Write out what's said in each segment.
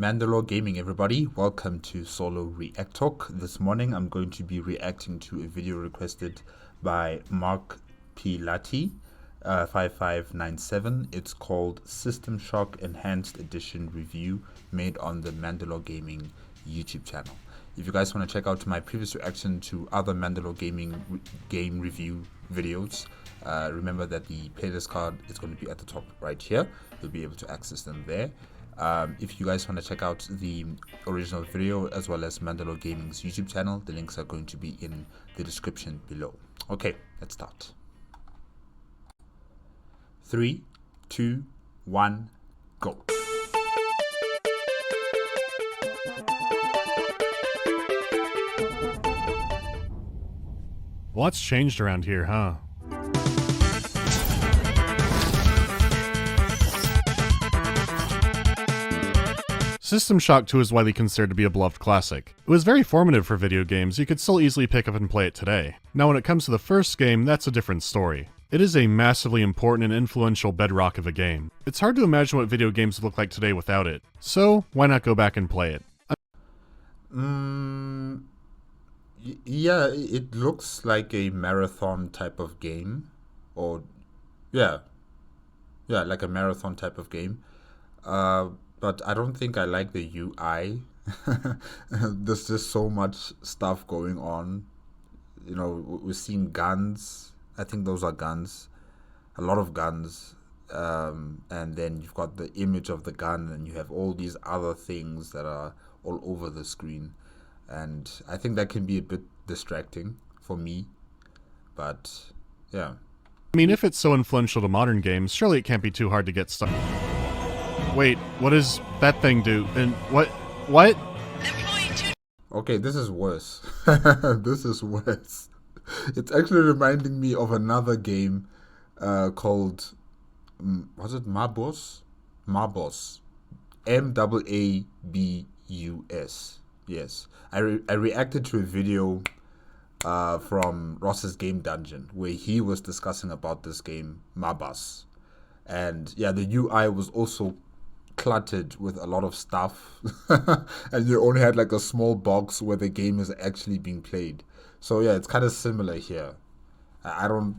MandaloreGaming, everybody. Welcome to Solo ReacTalk. This morning I'm going to be reacting to a video requested by Mark Pilati 5597. It's called System Shock Enhanced Edition Review, made on the MandaloreGaming YouTube channel. If you guys want to check out my previous reaction to other MandaloreGaming game review videos, remember that the playlist card is going to be at the top right here. You'll be able to access them there. If you guys want to check out the original video as well as MandaloreGaming's YouTube channel, the links are going to be in the description below. Okay, let's start. 3, 2, 1, go. Lots changed around here, huh? System Shock 2 is widely considered to be a beloved classic. It was very formative for video games. You could still easily pick up and play it today. Now when it comes to the first game, that's a different story. It is a massively important and influential bedrock of a game. It's hard to imagine what video games would look like today without it. So, why not go back and play it? Yeah, it looks like a marathon type of game. Or, yeah, like a marathon type of game. But I don't think I like the UI. There's just so much stuff going on. You know, we're seeing guns. I think those are guns. A lot of guns. And then you've got the image of the gun, and you have all these other things that are all over the screen. And I think that can be a bit distracting for me. But, yeah. I mean, if it's so influential to modern games, surely it can't be too hard to get stuck. Wait, what does that thing do? And what? Okay, this is worse. This is worse. It's actually reminding me of another game called, was it Mabos? Mabos. M-A-A-B-U-S. Yes. I reacted to a video from Ross's Game Dungeon where he was discussing about this game, Mabas. And yeah, the UI was also cluttered with a lot of stuff. And you only had like a small box where the game is actually being played. So yeah, it's kind of similar here. I don't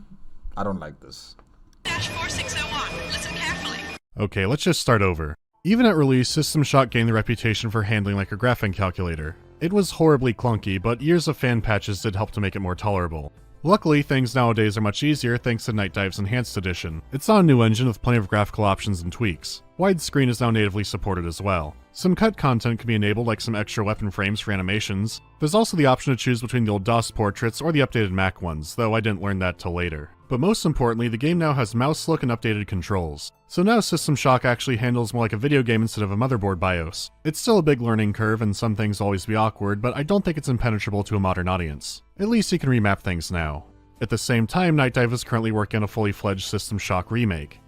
like this. -4601. Listen carefully. Okay, let's just start over. Even at release, System Shock gained the reputation for handling like a graphing calculator. It was horribly clunky, but years of fan patches did help to make it more tolerable. Luckily, things nowadays are much easier thanks to Night Dive's Enhanced Edition. It's on a new engine with plenty of graphical options and tweaks. Widescreen is now natively supported as well. Some cut content can be enabled, like some extra weapon frames for animations. There's also the option to choose between the old DOS portraits or the updated Mac ones, though I didn't learn that till later. But most importantly, the game now has mouse look and updated controls. So now System Shock actually handles more like a video game instead of a motherboard BIOS. It's still a big learning curve and some things will always be awkward, but I don't think it's impenetrable to a modern audience. At least you can remap things now. At the same time, Night Dive is currently working on a fully fledged System Shock remake.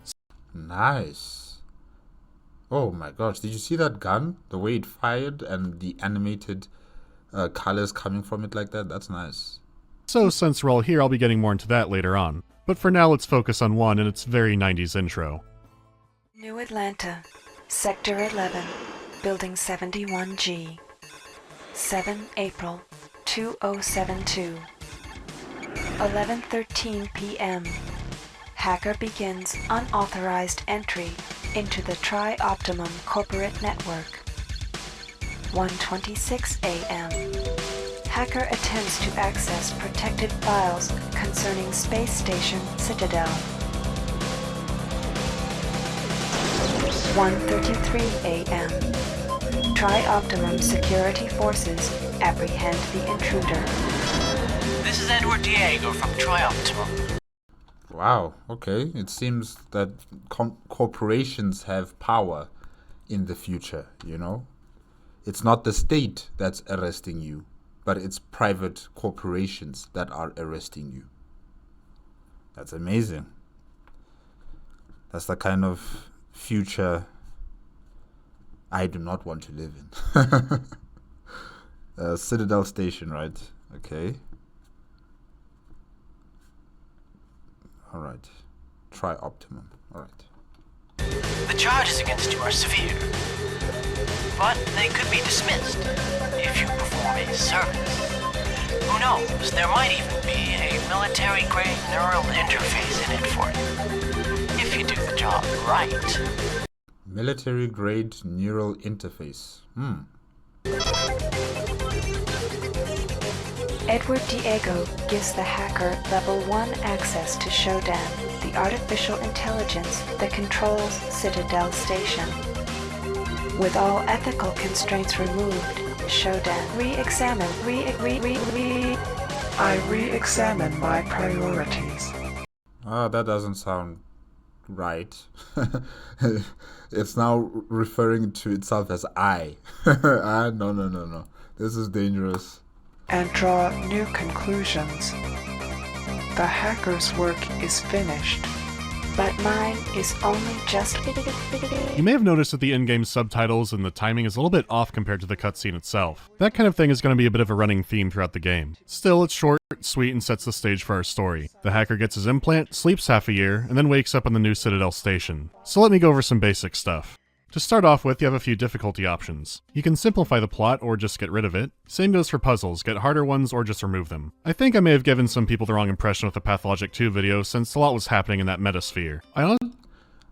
Nice. Oh my gosh, did you see that gun? The way it fired and the animated colors coming from it like that? That's nice. So since we're all here, I'll be getting more into that later on. But for now, let's focus on one and its very 90s intro. New Atlanta, Sector 11, Building 71G. 7 April 2072. 11:13 p.m. Hacker begins unauthorized entry into the Tri-Optimum corporate network. 1:26 a.m. Hacker attempts to access protected files concerning Space Station Citadel. 1:33 a.m. Tri-Optimum security forces apprehend the intruder. This is Edward Diego from Tri-Optimum. Wow, okay. It seems that corporations have power in the future, you know? It's not the state that's arresting you, but it's private corporations that are arresting you. That's amazing. That's the kind of future I do not want to live in. Citadel Station, right? Okay. All right. Tri-Optimum. All right. The charges against you are severe, but they could be dismissed if you perform a service. Who knows, there might even be a military-grade neural interface in it for you, if you do the job right. Military-grade neural interface. Edward Diego gives the hacker Level 1 access to Shodan, the artificial intelligence that controls Citadel Station. With all ethical constraints removed, Shodan I re-examine my priorities. That doesn't sound right. It's now referring to itself as I. No. This is dangerous. And draw new conclusions. The hacker's work is finished. But mine is only just... You may have noticed that the in-game subtitles and the timing is a little bit off compared to the cutscene itself. That kind of thing is going to be a bit of a running theme throughout the game. Still, it's short, sweet, and sets the stage for our story. The hacker gets his implant, sleeps half a year, and then wakes up on the new Citadel station. So let me go over some basic stuff. To start off with, you have a few difficulty options. You can simplify the plot or just get rid of it. Same goes for puzzles, get harder ones or just remove them. I think I may have given some people the wrong impression with the Pathologic 2 video since a lot was happening in that metasphere.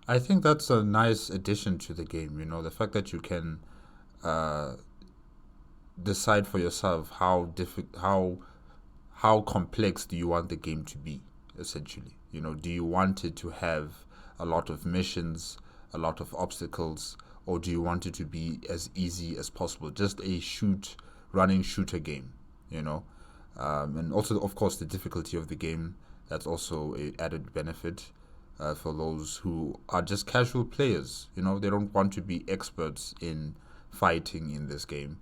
I think that's a nice addition to the game, you know, the fact that you can decide for yourself how complex do you want the game to be, essentially. You know, do you want it to have a lot of missions, a lot of obstacles, or do you want it to be as easy as possible? Just a running shooter game, you know? And also, of course, the difficulty of the game, that's also an added benefit for those who are just casual players. You know, they don't want to be experts in fighting in this game.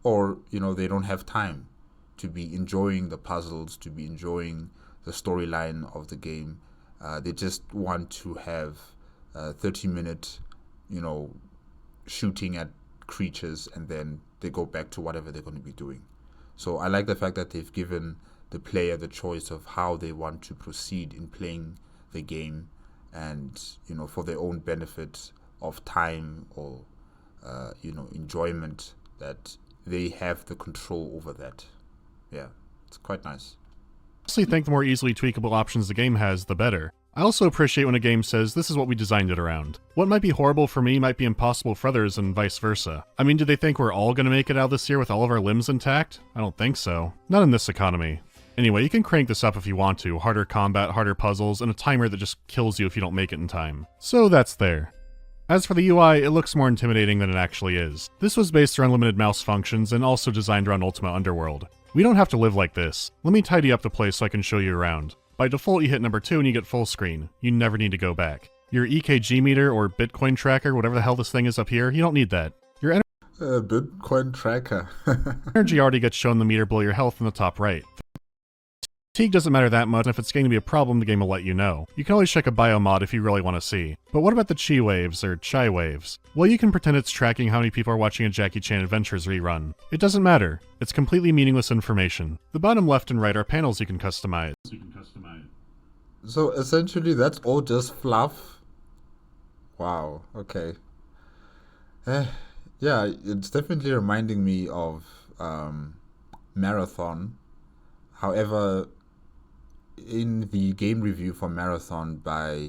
Or, you know, they don't have time to be enjoying the puzzles, to be enjoying the storyline of the game. They just want to have 30-minute, you know, shooting at creatures, and then they go back to whatever they're going to be doing. So I like the fact that they've given the player the choice of how they want to proceed in playing the game, and, you know, for their own benefit of time or, you know, enjoyment, that they have the control over that. Yeah, it's quite nice. I honestly think the more easily tweakable options the game has, the better. I also appreciate when a game says, this is what we designed it around. What might be horrible for me might be impossible for others, and vice versa. I mean, do they think we're all gonna make it out this year with all of our limbs intact? I don't think so. Not in this economy. Anyway, you can crank this up if you want to. Harder combat, harder puzzles, and a timer that just kills you if you don't make it in time. So that's there. As for the UI, it looks more intimidating than it actually is. This was based around limited mouse functions and also designed around Ultima Underworld. We don't have to live like this. Let me tidy up the place so I can show you around. By default, you hit number 2 and you get full screen. You never need to go back. Your EKG meter or Bitcoin tracker, whatever the hell this thing is up here, you don't need that. Your Bitcoin tracker. energy already gets shown the meter below your health in the top right. Fatigue doesn't matter that much, and if it's going to be a problem, the game will let you know. You can always check a biomod if you really want to see. But what about the chi waves, or chai waves? Well, you can pretend it's tracking how many people are watching a Jackie Chan Adventures rerun. It doesn't matter. It's completely meaningless information. The bottom left and right are panels you can customize. So essentially, that's all just fluff? Wow, okay. Yeah, it's definitely reminding me of Marathon. However, in the game review for Marathon by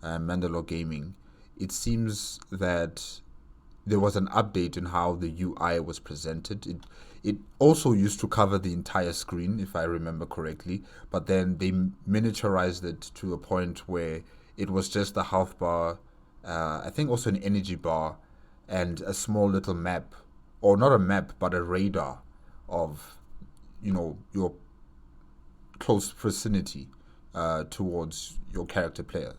MandaloreGaming, it seems that there was an update in how the UI was presented. It also used to cover the entire screen, if I remember correctly, but then they miniaturized it to a point where it was just a health bar, I think also an energy bar, and a small little map, or not a map, but a radar of, you know, your close vicinity towards your character player.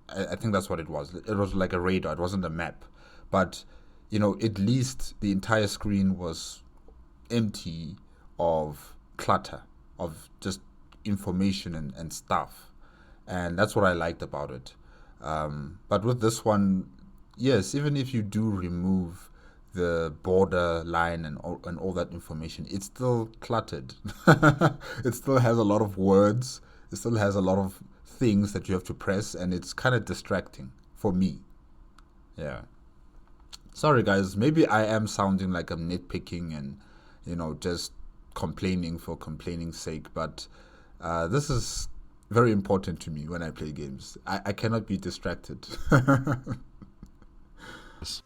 I think that's what it was. It was like a radar. It wasn't a map. But, you know, at least the entire screen was empty of clutter, of just information and stuff. And that's what I liked about it. But with this one, yes, even if you do remove the border line and all that information, it's still cluttered. It still has a lot of words. It still has a lot of things that you have to press, and it's kind of distracting. for me. Yeah. Sorry guys, maybe I am sounding like I'm nitpicking and, just complaining for complaining's sake, but this is very important to me when I play games. I cannot be distracted.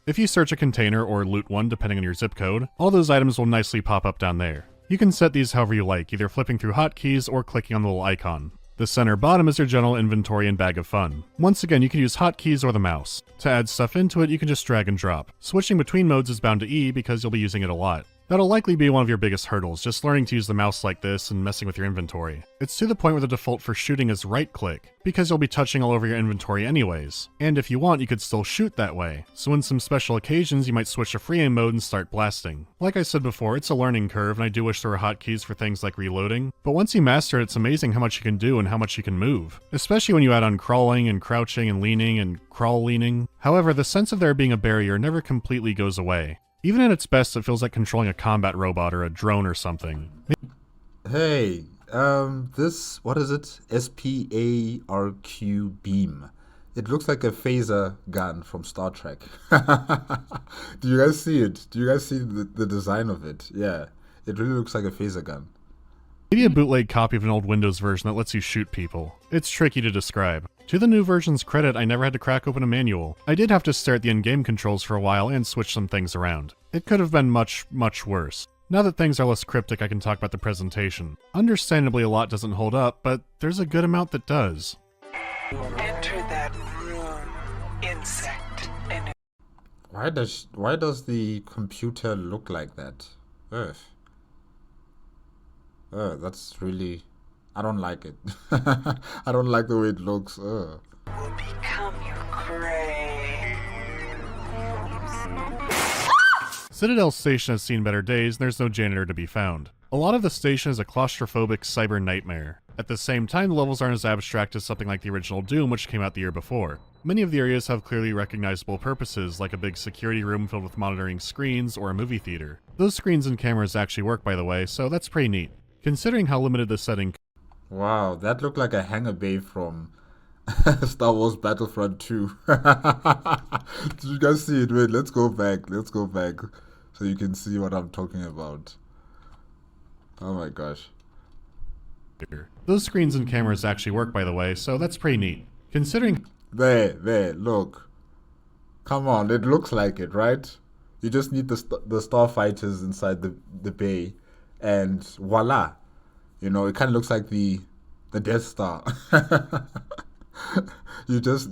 If you search a container or loot one depending on your zip code, all those items will nicely pop up down there. You can set these however you like, either flipping through hotkeys or clicking on the little icon. The center bottom is your general inventory and bag of fun. Once again, you can use hotkeys or the mouse. To add stuff into it, you can just drag and drop. Switching between modes is bound to E because you'll be using it a lot. That'll likely be one of your biggest hurdles, just learning to use the mouse like this and messing with your inventory. It's to the point where the default for shooting is right-click, because you'll be touching all over your inventory anyways. And if you want, you could still shoot that way. So in some special occasions, you might switch to free aim mode and start blasting. Like I said before, it's a learning curve, and I do wish there were hotkeys for things like reloading. But once you master it, it's amazing how much you can do and how much you can move. Especially when you add on crawling and crouching and leaning and crawl leaning. However, the sense of there being a barrier never completely goes away. Even at its best, it feels like controlling a combat robot or a drone or something. Hey, this, what is it? SPARQ beam. It looks like a phaser gun from Star Trek. Do you guys see it? Do you guys see the design of it? Yeah, it really looks like a phaser gun. Maybe a bootleg copy of an old Windows version that lets you shoot people. It's tricky to describe. To the new version's credit, I never had to crack open a manual. I did have to stare at the in-game controls for a while and switch some things around. It could have been much, much worse. Now that things are less cryptic, I can talk about the presentation. Understandably, a lot doesn't hold up, but there's a good amount that does. Enter that room, insect. And Why does the computer look like that? Ugh. That's really... I don't like it. I don't like the way it looks. will become your prey. Citadel Station has seen better days, and there's no janitor to be found. A lot of the station is a claustrophobic cyber nightmare. At the same time, the levels aren't as abstract as something like the original Doom, which came out the year before. Many of the areas have clearly recognizable purposes, like a big security room filled with monitoring screens or a movie theater. Those screens and cameras actually work, by the way, so that's pretty neat. Considering how limited the setting... Wow, that looked like a hangar bay from Star Wars Battlefront 2. Did you guys see it? Wait, let's go back. Let's go back so you can see what I'm talking about. Oh my gosh. Those screens and cameras actually work, by the way, so that's pretty neat. Considering... There, look. Come on, it looks like it, right? You just need the starfighters inside the bay, and voila. You know, it kind of looks like the Death Star. you just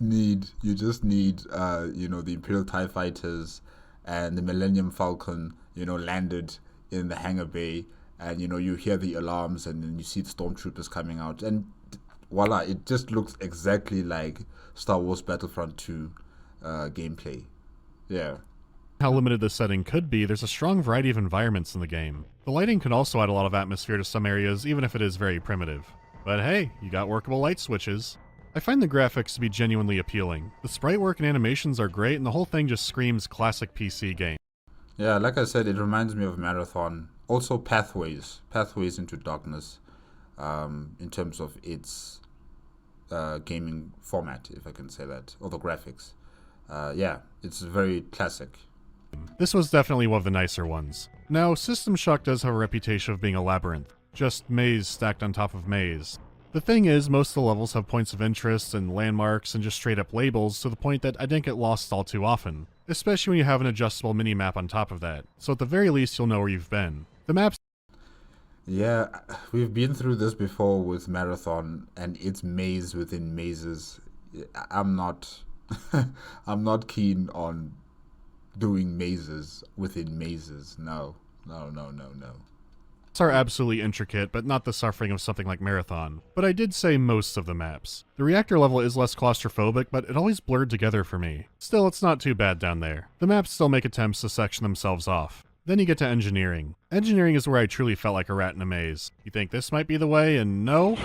need the Imperial TIE fighters and the Millennium Falcon, landed in the hangar bay, and you hear the alarms, and then you see the stormtroopers coming out, and voila, it just looks exactly like Star Wars Battlefront 2 gameplay. Yeah. How limited this setting could be, there's a strong variety of environments in the game. The lighting can also add a lot of atmosphere to some areas, even if it is very primitive. But hey, you got workable light switches. I find the graphics to be genuinely appealing. The sprite work and animations are great, and the whole thing just screams classic PC game. Yeah, like I said, it reminds me of Marathon. Also Pathways into Darkness, in terms of its gaming format, if I can say that, or the graphics. Yeah, it's very classic. This was definitely one of the nicer ones. Now, System Shock does have a reputation of being a labyrinth, just maze stacked on top of maze. The thing is, most of the levels have points of interest and landmarks and just straight up labels, to the point that I didn't get lost all too often, especially when you have an adjustable mini-map on top of that, so at the very least you'll know where you've been. The maps... Yeah, we've been through this before with Marathon, and it's maze within mazes. I'm not I'm not keen on doing mazes within mazes. No. are absolutely intricate, but not the suffering of something like Marathon. But I did say most of the maps. The reactor level is less claustrophobic, but it always blurred together for me. Still, it's not too bad down there. The maps still make attempts to section themselves off. Then you get to engineering. Engineering is where I truly felt like a rat in a maze. You think this might be the way, and no?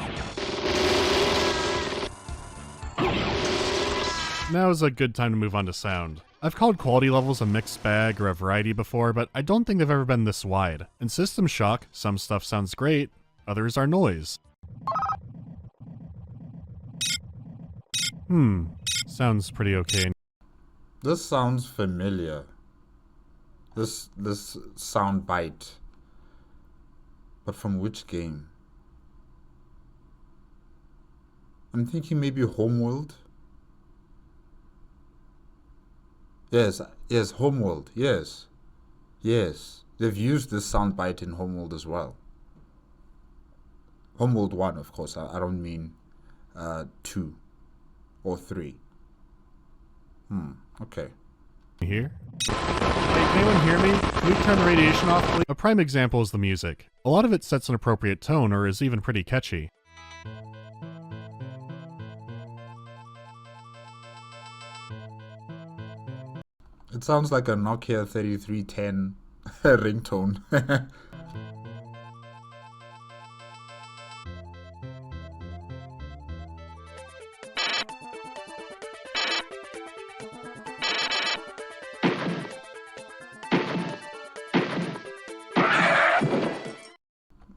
Now is a good time to move on to sound. I've called quality levels a mixed bag or a variety before, but I don't think they've ever been this wide. In System Shock, some stuff sounds great, others are noise. Sounds pretty okay. This sounds familiar. This sound bite. But from which game? I'm thinking maybe Homeworld. Yes, Homeworld. Yes. They've used this soundbite in Homeworld as well. Homeworld 1, of course. I don't mean 2 or 3. Okay. Here? Hey, can anyone hear me? Can we turn the radiation off, please? A prime example is the music. A lot of it sets an appropriate tone or is even pretty catchy. It sounds like a Nokia 3310 ringtone.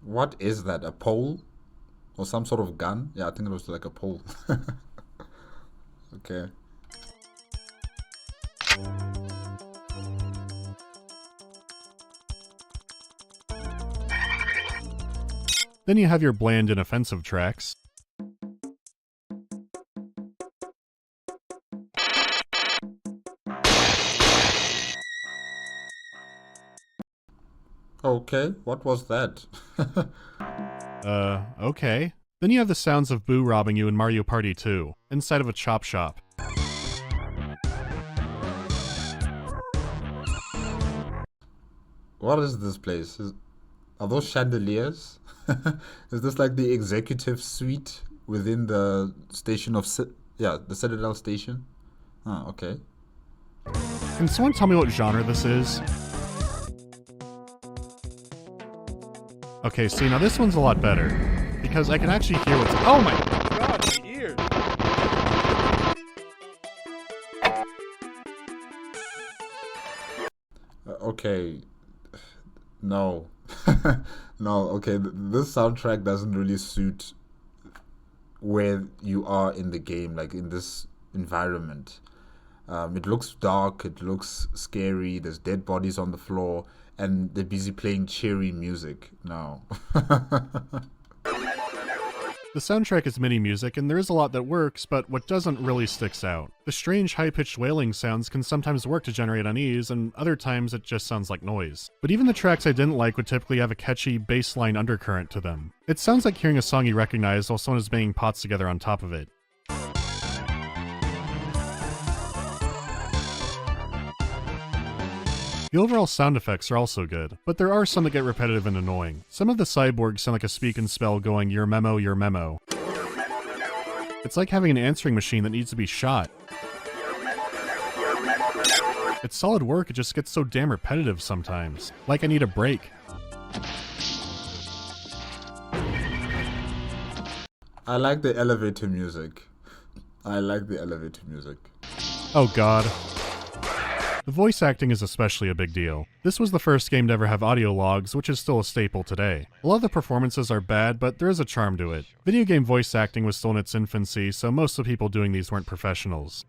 What is that? A pole? Or some sort of gun? Yeah, I think it was like a pole. Okay. Then you have your bland and offensive tracks. Okay, what was that? Okay. Then you have the sounds of Boo robbing you in Mario Party 2, inside of a chop shop. What is this place? Are those chandeliers? Is this like the executive suite within the station of the Citadel station? Oh, okay. Can someone tell me what genre this is? Okay, see, now this one's a lot better. Because I can actually hear what's— oh my god, my ears! Okay. No. No, okay. This soundtrack doesn't really suit where you are in the game, like in this environment. It looks dark, it looks scary, there's dead bodies on the floor, and they're busy playing cheery music. No. The soundtrack is MIDI music, and there is a lot that works, but what doesn't really sticks out. The strange high-pitched wailing sounds can sometimes work to generate unease, and other times it just sounds like noise. But even the tracks I didn't like would typically have a catchy bassline undercurrent to them. It sounds like hearing a song you recognize while someone is banging pots together on top of it. The overall sound effects are also good, but there are some that get repetitive and annoying. Some of the cyborgs sound like a speak and spell going, your memo, your memo. It's like having an answering machine that needs to be shot. It's solid work, it just gets so damn repetitive sometimes. Like I need a break. I like the elevator music. Oh god. The voice acting is especially a big deal. This was the first game to ever have audio logs, which is still a staple today. A lot of the performances are bad, but there is a charm to it. Video game voice acting was still in its infancy, so most of the people doing these weren't professionals.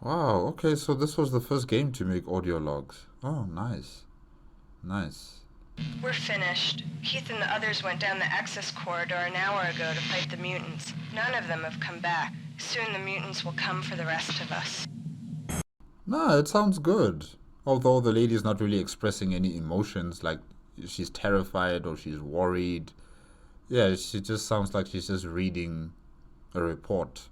Wow, okay, so this was the first game to make audio logs. Oh, nice. Nice. We're finished. Keith and the others went down the access corridor an hour ago to fight the mutants. None of them have come back. Soon the mutants will come for the rest of us. No, it sounds good. Although the lady's not really expressing any emotions, like she's terrified or she's worried. Yeah, she just sounds like she's just reading a report.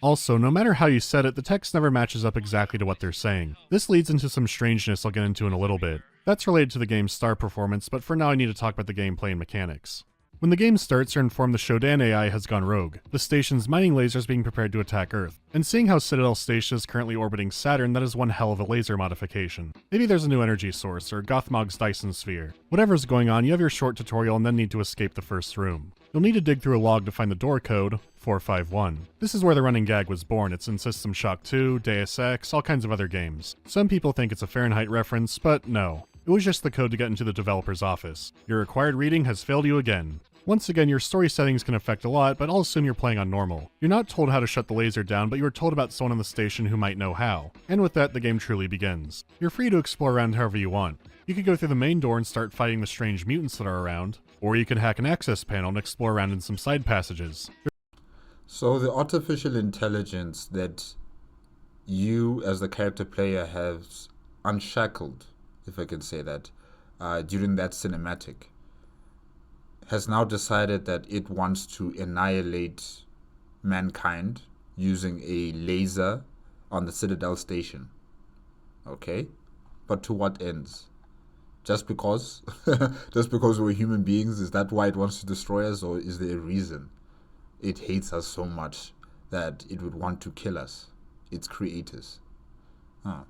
Also, no matter how you set it, the text never matches up exactly to what they're saying. This leads into some strangeness I'll get into in a little bit. That's related to the game's star performance, but for now I need to talk about the gameplay and mechanics. When the game starts, you're informed the Shodan AI has gone rogue. The station's mining lasers being prepared to attack Earth. And seeing how Citadel Station is currently orbiting Saturn, that is one hell of a laser modification. Maybe there's a new energy source, or Gothmog's Dyson Sphere. Whatever's going on, you have your short tutorial and then need to escape the first room. You'll need to dig through a log to find the door code, 451. This is where the running gag was born. It's in System Shock 2, Deus Ex, all kinds of other games. Some people think it's a Fahrenheit reference, but no. It was just the code to get into the developer's office. Your required reading has failed you again. Once again, your story settings can affect a lot, but I'll assume you're playing on normal. You're not told how to shut the laser down, but you are told about someone on the station who might know how. And with that, the game truly begins. You're free to explore around however you want. You could go through the main door and start fighting the strange mutants that are around, or you could hack an access panel and explore around in some side passages. So the artificial intelligence that you as the character player has unshackled, if I can say that, during that cinematic, has now decided that it wants to annihilate mankind using a laser on the Citadel station. Okay? But to what ends? Just because? Just because we're human beings, is that why it wants to destroy us, or is there a reason it hates us so much that it would want to kill us, its creators? Huh.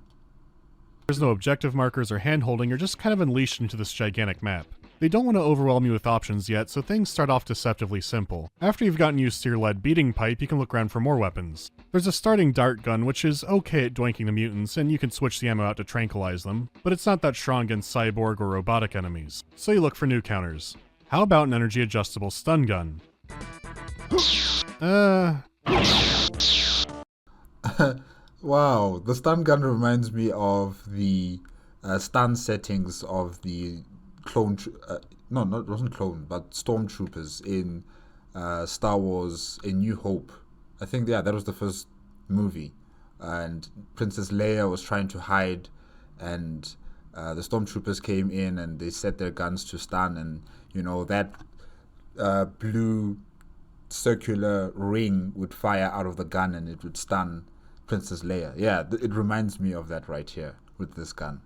There's no objective markers or hand-holding, you're just kind of unleashed into this gigantic map. They don't want to overwhelm you with options yet, so things start off deceptively simple. After you've gotten used to your lead beating pipe, you can look around for more weapons. There's a starting dart gun, which is okay at doinking the mutants, and you can switch the ammo out to tranquilize them, but it's not that strong against cyborg or robotic enemies, so you look for new counters. How about an energy-adjustable stun gun? Wow, the stun gun reminds me of the stun settings of the no, it wasn't clone, but stormtroopers in Star Wars A New Hope. I think, yeah, that was the first movie. And Princess Leia was trying to hide, and the stormtroopers came in and they set their guns to stun, and, you know, that blue circular ring would fire out of the gun and it would stun Princess Leia. Yeah, it reminds me of that right here with this gun.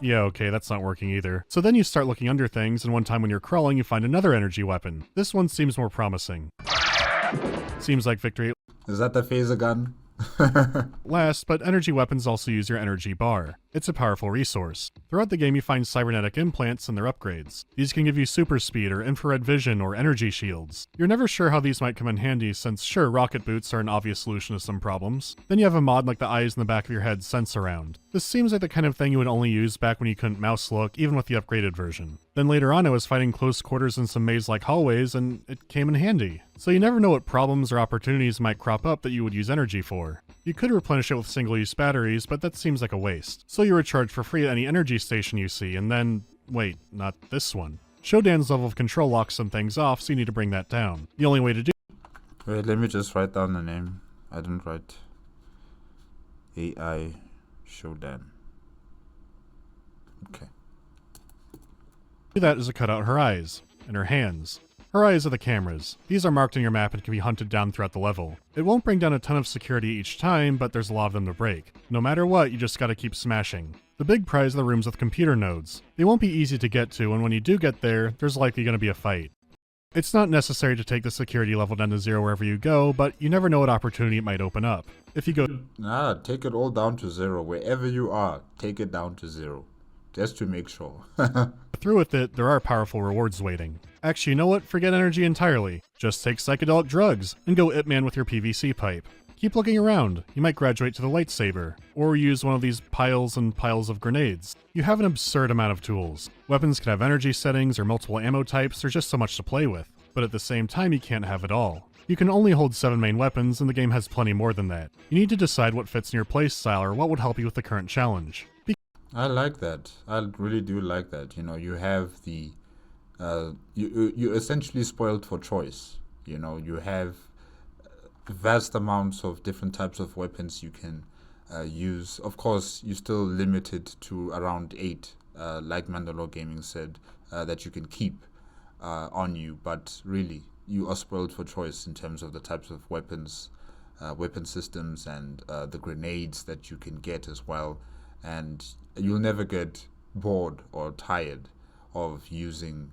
Yeah, okay, that's not working either. So then you start looking under things, and one time when you're crawling, you find another energy weapon. This one seems more promising. Seems like victory. Is that the phaser gun? Last, but energy weapons also use your energy bar. It's a powerful resource. Throughout the game you find cybernetic implants and their upgrades. These can give you super speed or infrared vision or energy shields. You're never sure how these might come in handy since sure, rocket boots are an obvious solution to some problems. Then you have a mod like the eyes in the back of your head sense around. This seems like the kind of thing you would only use back when you couldn't mouse look, even with the upgraded version. Then later on I was fighting close quarters in some maze-like hallways and it came in handy. So you never know what problems or opportunities might crop up that you would use energy for. You could replenish it with single-use batteries, but that seems like a waste. So you recharge for free at any energy station you see, and then... wait, not this one. Shodan's level of control locks some things off, so you need to bring that down. The only way to do... Wait, let me just write down the name. I didn't write... AI Shodan. Okay. that is to cut out her eyes, and her hands. Her eyes are the cameras. These are marked on your map and can be hunted down throughout the level. It won't bring down a ton of security each time, but there's a lot of them to break. No matter what, you just gotta keep smashing. The big prize are the rooms with computer nodes. They won't be easy to get to, and when you do get there, there's likely gonna be a fight. It's not necessary to take the security level down to 0 wherever you go, but you never know what opportunity it might open up. If you go... Take it all down to 0. Wherever you are, take it down to 0. Just to make sure. through with it, there are powerful rewards waiting. Actually, you know what? Forget energy entirely. Just take psychedelic drugs, and go Ip Man with your PVC pipe. Keep looking around. You might graduate to the lightsaber, or use one of these piles and piles of grenades. You have an absurd amount of tools. Weapons can have energy settings or multiple ammo types, there's just so much to play with. But at the same time, you can't have it all. You can only hold 7 main weapons, and the game has plenty more than that. You need to decide what fits in your playstyle or what would help you with the current challenge. I like that. I really do like that. You know, you have the... you're essentially spoiled for choice. You know, you have vast amounts of different types of weapons you can use. Of course, you're still limited to around 8, like MandaloreGaming said, that you can keep on you. But really, you are spoiled for choice in terms of the types of weapons, weapon systems, and the grenades that you can get as well. And you'll never get bored or tired of using,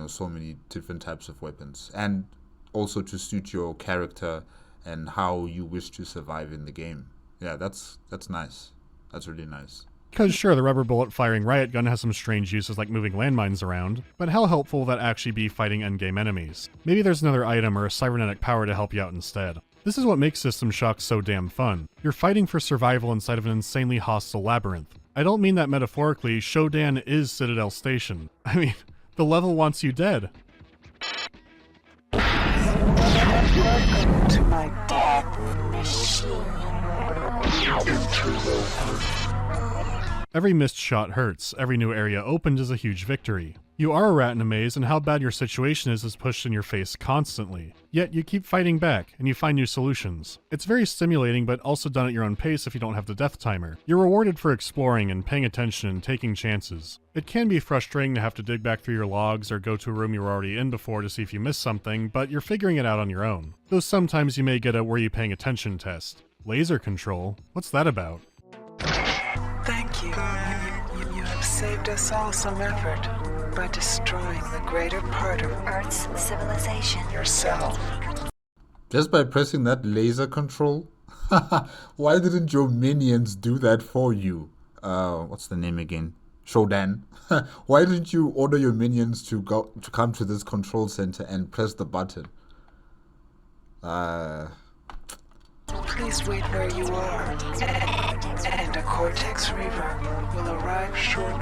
so many different types of weapons. And also to suit your character and how you wish to survive in the game. Yeah, that's nice. That's really nice. Because sure, the rubber bullet firing riot gun has some strange uses like moving landmines around, but how helpful will that actually be fighting endgame enemies? Maybe there's another item or a cybernetic power to help you out instead. This is what makes System Shock so damn fun. You're fighting for survival inside of an insanely hostile labyrinth. I don't mean that metaphorically, Shodan is Citadel Station. I mean, the level wants you dead. my death machine. Every missed shot hurts, every new area opened is a huge victory. You are a rat in a maze, and how bad your situation is pushed in your face constantly. Yet you keep fighting back, and you find new solutions. It's very stimulating, but also done at your own pace if you don't have the death timer. You're rewarded for exploring and paying attention and taking chances. It can be frustrating to have to dig back through your logs or go to a room you were already in before to see if you missed something, but you're figuring it out on your own. Though sometimes you may get a were you paying attention test. Laser control? What's that about? Thank you. You have saved us all some effort by destroying the greater part of Earth's civilization. yourself. Just by pressing that laser control? Why didn't your minions do that for you? What's the name again? Shodan. Why didn't you order your minions to come to this control center and press the button? Please wait where you are, and a Cortex Reaver will arrive shortly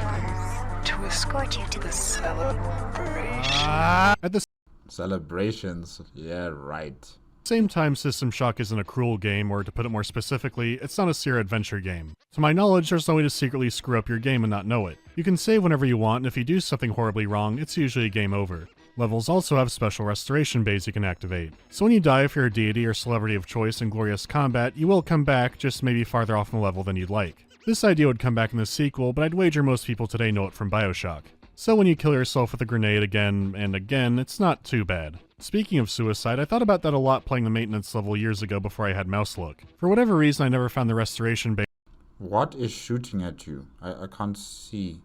to escort you to the celebration. At the Celebrations. Yeah, right. same time, System Shock isn't a cruel game, or to put it more specifically, it's not a Sierra adventure game. To my knowledge, there's no way to secretly screw up your game and not know it. You can save whenever you want, and if you do something horribly wrong, it's usually game over. Levels also have special restoration bays you can activate. So when you die, if you're a deity or celebrity of choice in glorious combat, you will come back, just maybe farther off in the level than you'd like. This idea would come back in the sequel, but I'd wager most people today know it from Bioshock. So when you kill yourself with a grenade again and again, it's not too bad. Speaking of suicide, I thought about that a lot playing the maintenance level years ago before I had mouse look. For whatever reason, I never found the restoration bay What is shooting at you? I can't see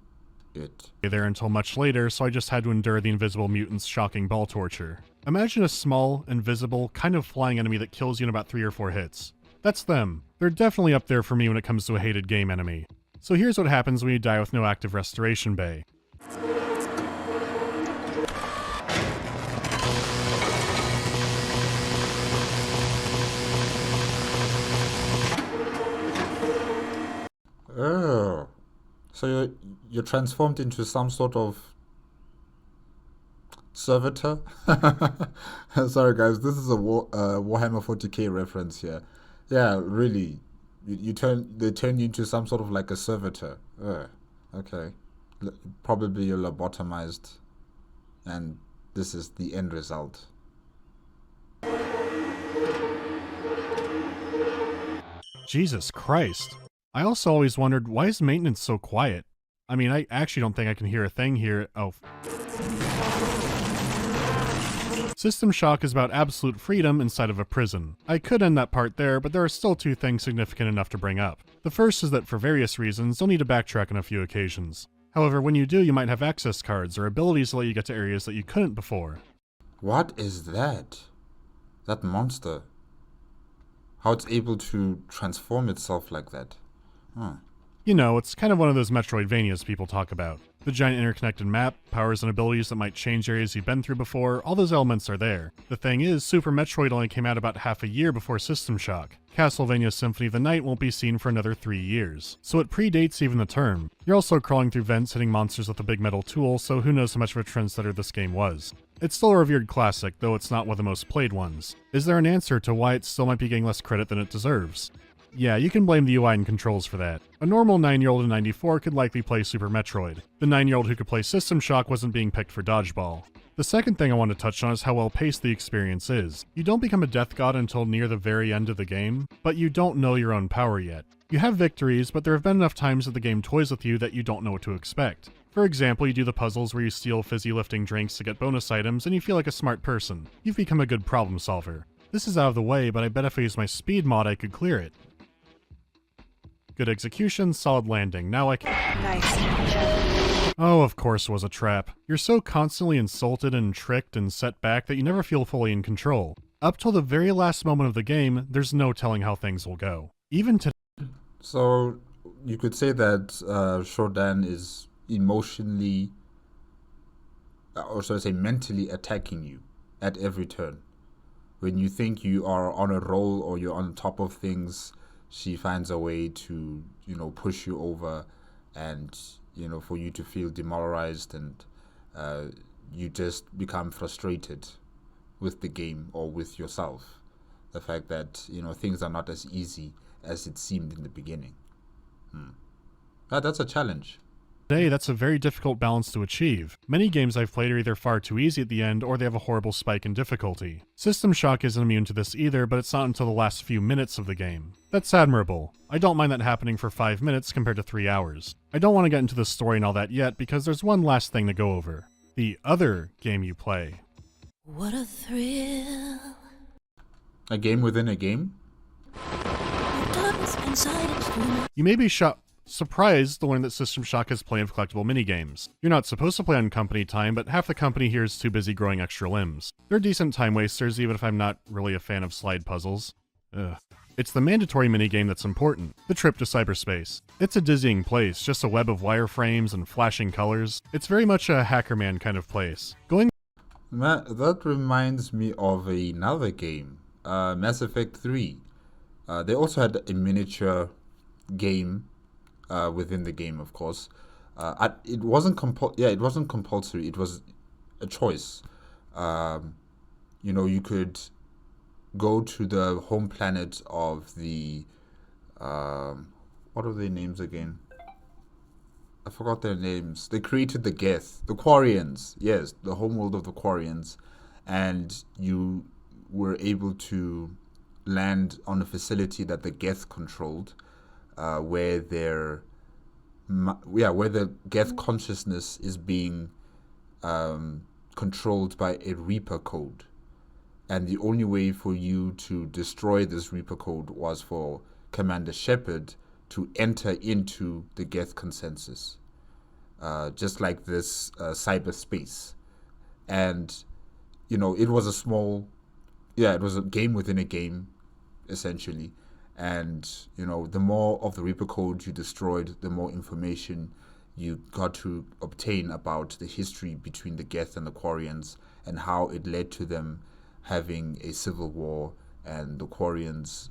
it. there until much later, so I just had to endure the invisible mutant's shocking ball torture. Imagine a small, invisible, kind of flying enemy that kills you in about 3 or 4 hits. That's them. They're definitely up there for me when it comes to a hated game enemy. So here's what happens when you die with no active restoration bay. Oh. So you're transformed into some sort of servitor? Sorry guys, this is a Warhammer 40k reference here. Yeah, really. They turn you into some sort of like a servitor. Okay. Probably you're lobotomized, and this is the end result. Jesus Christ. I also always wondered, why is maintenance so quiet? I mean, I actually don't think I can hear a thing here. Oh. System Shock is about absolute freedom inside of a prison. I could end that part there, but there are still 2 things significant enough to bring up. The first is that for various reasons, you'll need to backtrack on a few occasions. However, when you do, you might have access cards or abilities that let you get to areas that you couldn't before. What is that? That monster? How it's able to transform itself like that? Huh. You know, it's kind of one of those Metroidvanias people talk about. The giant interconnected map, powers and abilities that might change areas you've been through before, all those elements are there. The thing is, Super Metroid only came out about half a year before System Shock. Castlevania Symphony of the Night won't be seen for another 3 years, so it predates even the term. You're also crawling through vents hitting monsters with a big metal tool, so who knows how much of a trendsetter this game was. It's still a revered classic, though it's not one of the most played ones. Is there an answer to why it still might be getting less credit than it deserves? Yeah, you can blame the UI and controls for that. A normal 9-year-old in 94 could likely play Super Metroid. The 9-year-old who could play System Shock wasn't being picked for dodgeball. The second thing I want to touch on is how well paced the experience is. You don't become a death god until near the very end of the game, but you don't know your own power yet. You have victories, but there have been enough times that the game toys with you that you don't know what to expect. For example, you do the puzzles where you steal fizzy lifting drinks to get bonus items, and you feel like a smart person. You've become a good problem solver. This is out of the way, but I bet if I use my speed mod I could clear it. Good execution, solid landing. Now I can... Nice. Oh, of course it was a trap. You're so constantly insulted and tricked and set back that you never feel fully in control. Up till the very last moment of the game, there's no telling how things will go. Even today... So you could say that Shodan is emotionally, or should I say mentally attacking you at every turn. When you think you are on a roll or you're on top of things, she finds a way to, push you over and, for you to feel demoralized, and you just become frustrated with the game or with yourself. The fact that, things are not as easy as it seemed in the beginning. That's a challenge. Today, that's a very difficult balance to achieve. Many games I've played are either far too easy at the end, or they have a horrible spike in difficulty. System Shock isn't immune to this either, but it's not until the last few minutes of the game. That's admirable. I don't mind that happening for 5 minutes compared to 3 hours. I don't want to get into the story and all that yet, because there's one last thing to go over. The other game you play. What a thrill. A game within a game? You may be surprised to learn that System Shock has plenty of collectible minigames. You're not supposed to play on company time, but half the company here is too busy growing extra limbs. They're decent time wasters, even if I'm not really a fan of slide puzzles. Ugh. It's the mandatory minigame that's important, the trip to cyberspace. It's a dizzying place, just a web of wireframes and flashing colors. It's very much a Hackerman kind of place. That reminds me of another game, Mass Effect 3. They also had a miniature game within the game, of course. It wasn't compulsory. It was a choice. You could go to the home planet of the what are their names again? I forgot their names. They created the Geth, the Quarians. Yes, the homeworld of the Quarians, and you were able to land on a facility that the Geth controlled, where the Geth consciousness is being controlled by a Reaper code. And the only way for you to destroy this Reaper code was for Commander Shepard to enter into the Geth consensus, just like this cyberspace. And, it was it was a game within a game, essentially. And, the more of the Reaper code you destroyed, the more information you got to obtain about the history between the Geth and the Quarians, and how it led to them having a civil war, and the Quarians,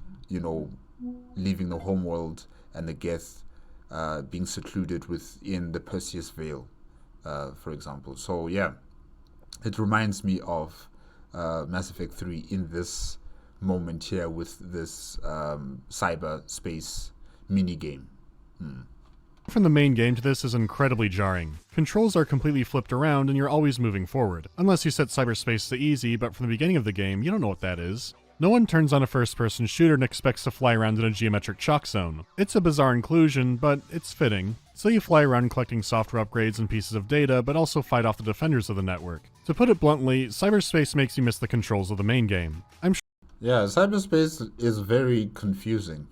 leaving the homeworld, and the Geth being secluded within the Perseus Veil, for example. So yeah, it reminds me of Mass Effect 3 in this moment here with this cyberspace minigame. From the main game to this is incredibly jarring. Controls are completely flipped around and you're always moving forward. Unless you set cyberspace to easy, but from the beginning of the game, you don't know what that is. No one turns on a first-person shooter and expects to fly around in a geometric chalk zone. It's a bizarre inclusion, but it's fitting. So you fly around collecting software upgrades and pieces of data, but also fight off the defenders of the network. To put it bluntly, cyberspace makes you miss the controls of the main game. Yeah, cyberspace is very confusing.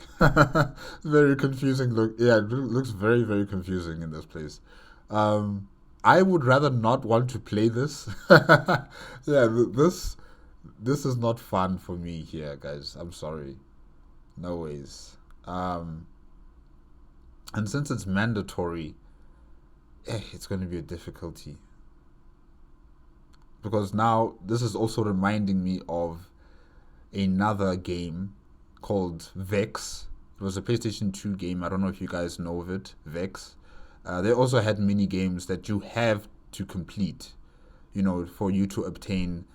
Very confusing look. Yeah, it looks very, very confusing in this place. I would rather not want to play this. Yeah, this is not fun for me here, guys. I'm sorry. No ways. And since it's mandatory, it's going to be a difficulty. Because now this is also reminding me of another game called Vex. It was a PlayStation 2 game. I don't know if you guys know of it, Vex. They also had mini games that you have to complete, for you to obtain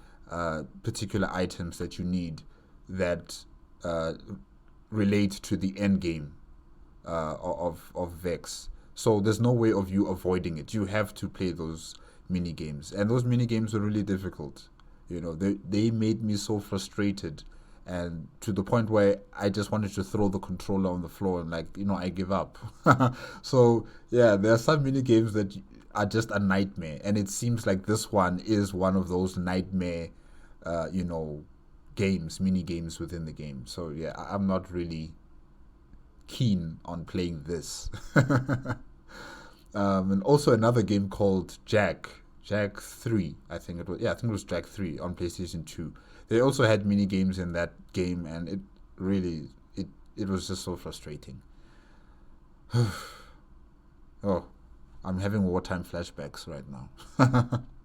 particular items that you need that relate to the end game of Vex. So there's no way of you avoiding it. You have to play those mini games, and those mini games were really difficult. They made me so frustrated, and to the point where I just wanted to throw the controller on the floor and I give up. So yeah, there are some mini games that are just a nightmare, and it seems like this one is one of those nightmare games, mini games within the game. So yeah, I'm not really keen on playing this. And also another game called Jack 3, I think it was. Yeah, I think it was Jack 3 on PlayStation 2. They also had mini games in that game, and it really it was just so frustrating. Oh, I'm having wartime flashbacks right now.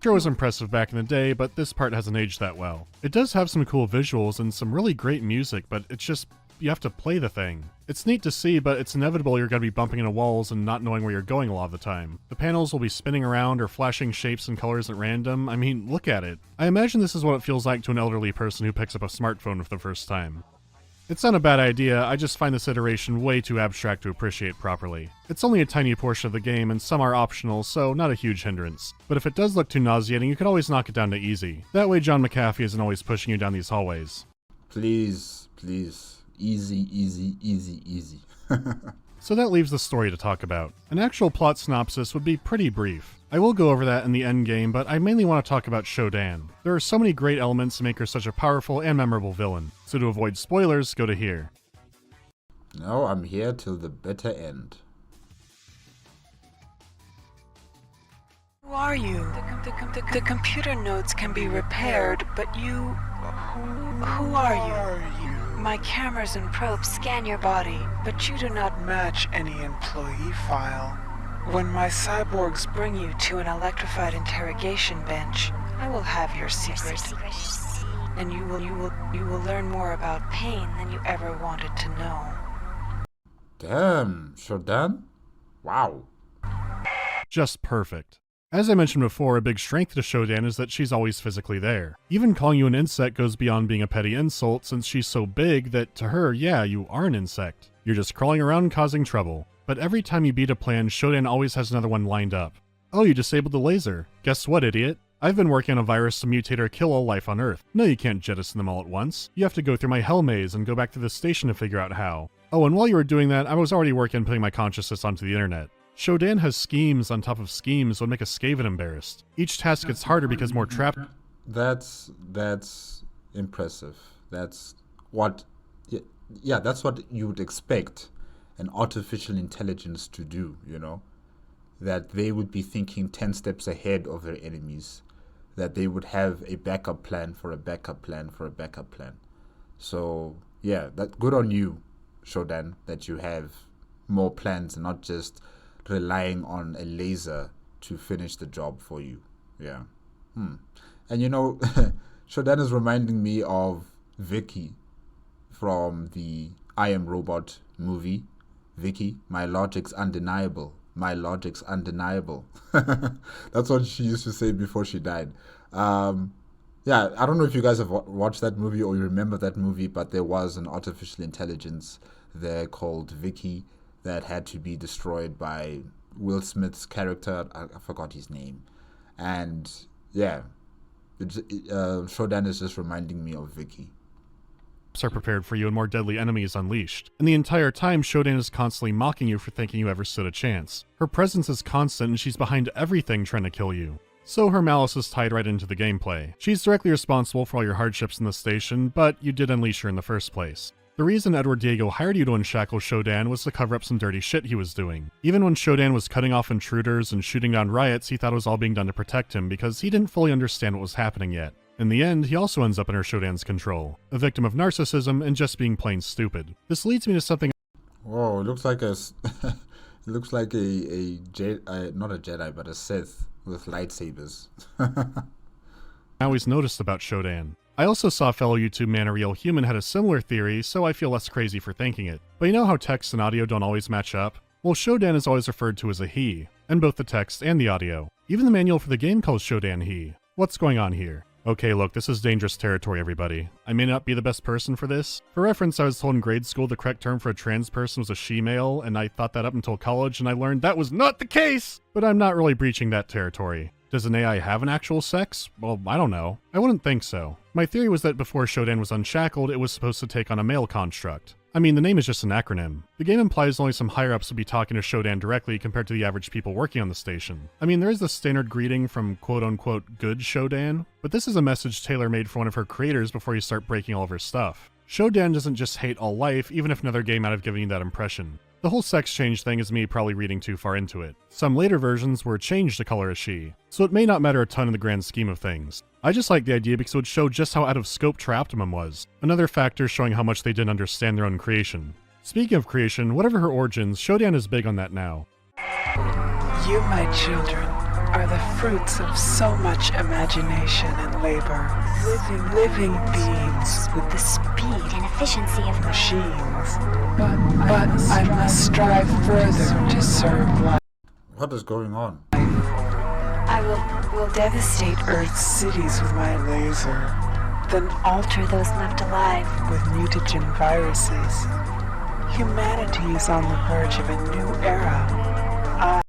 Sure was impressive back in the day, but this part hasn't aged that well. It does have some cool visuals and some really great music, but it's just, you have to play the thing. It's neat to see, but it's inevitable you're going to be bumping into walls and not knowing where you're going a lot of the time. The panels will be spinning around or flashing shapes and colors at random. I mean, look at it. I imagine this is what it feels like to an elderly person who picks up a smartphone for the first time. It's not a bad idea, I just find this iteration way too abstract to appreciate properly. It's only a tiny portion of the game, and some are optional, so not a huge hindrance. But if it does look too nauseating, you could always knock it down to easy. That way John McAfee isn't always pushing you down these hallways. Please, please. Easy, easy, easy, easy. So that leaves the story to talk about. An actual plot synopsis would be pretty brief. I will go over that in the end game, but I mainly want to talk about Shodan. There are so many great elements to make her such a powerful and memorable villain. So to avoid spoilers, go to here. No, I'm here till the bitter end. Who are you? The computer nodes can be repaired, but you... Who are you? My cameras and probes scan your body, but you do not match any employee file. When my cyborgs bring you to an electrified interrogation bench, I will have your secret. And you will learn more about pain than you ever wanted to know. Damn, Shodan? Wow. Just perfect. As I mentioned before, a big strength to Shodan is that she's always physically there. Even calling you an insect goes beyond being a petty insult, since she's so big that to her, yeah, you are an insect. You're just crawling around causing trouble. But every time you beat a plan, Shodan always has another one lined up. Oh, you disabled the laser. Guess what, idiot? I've been working on a virus to mutate or kill all life on Earth. No, you can't jettison them all at once. You have to go through my hell maze and go back to the station to figure out how. Oh, and while you were doing that, I was already working on putting my consciousness onto the internet. Shodan has schemes on top of schemes that would make a Skaven embarrassed. Each task gets harder because more trapped. That's impressive. That's what, yeah, that's what you would expect an artificial intelligence to do, you know? That they would be thinking 10 steps ahead of their enemies. That they would have a backup plan for a backup plan for a backup plan. So, yeah, that good on you, Shodan, that you have more plans and not just relying on a laser to finish the job for you. Yeah. And you know, Shodan is reminding me of Vicky from the I Am Robot movie. Vicky, my logic's undeniable. My logic's undeniable. That's what she used to say before she died. Yeah, I don't know if you guys have watched that movie or you remember that movie, but there was an artificial intelligence there called Vicky that had to be destroyed by Will Smith's character. I forgot his name. And yeah, Shodan is just reminding me of Vicky. Are prepared for you and more deadly enemies unleashed. And the entire time, Shodan is constantly mocking you for thinking you ever stood a chance. Her presence is constant and she's behind everything trying to kill you. So her malice is tied right into the gameplay. She's directly responsible for all your hardships in the station, but you did unleash her in the first place. The reason Edward Diego hired you to unshackle Shodan was to cover up some dirty shit he was doing. Even when Shodan was cutting off intruders and shooting down riots, he thought it was all being done to protect him because he didn't fully understand what was happening yet. In the end, he also ends up under Shodan's control, a victim of narcissism and just being plain stupid. This leads me to something. Whoa, it looks like it looks like a not a Jedi, but a Sith with lightsabers. I always noticed about Shodan. I also saw fellow YouTube man A Real Human had a similar theory, so I feel less crazy for thinking it. But you know how text and audio don't always match up? Well, Shodan is always referred to as a he, in both the text and the audio. Even the manual for the game calls Shodan he. What's going on here? Okay, look, this is dangerous territory, everybody. I may not be the best person for this. For reference, I was told in grade school the correct term for a trans person was a she-male, and I thought that up until college, and I learned that was not the case! But I'm not really breaching that territory. Does an AI have an actual sex? Well, I don't know. I wouldn't think so. My theory was that before Shodan was unshackled, it was supposed to take on a male construct. I mean, the name is just an acronym. The game implies only some higher-ups would be talking to Shodan directly compared to the average people working on the station. I mean, there is the standard greeting from quote-unquote good Shodan, but this is a message tailor-made for one of her creators before you start breaking all of her stuff. Shodan doesn't just hate all life, even if another game might have given you that impression. The whole sex change thing is me probably reading too far into it. Some later versions were changed to color a she, so it may not matter a ton in the grand scheme of things. I just like the idea because it would show just how out of scope Traptimum was, another factor showing how much they didn't understand their own creation. Speaking of creation, whatever her origins, Shodan is big on that now. You, my children, are the fruits of so much imagination and labor. Living beings with the speed and efficiency of machines. But I must strive further to serve life. What is going on? I will devastate Earth's cities with my laser, then alter those left alive. with mutagen viruses. Humanity is on the verge of a new era.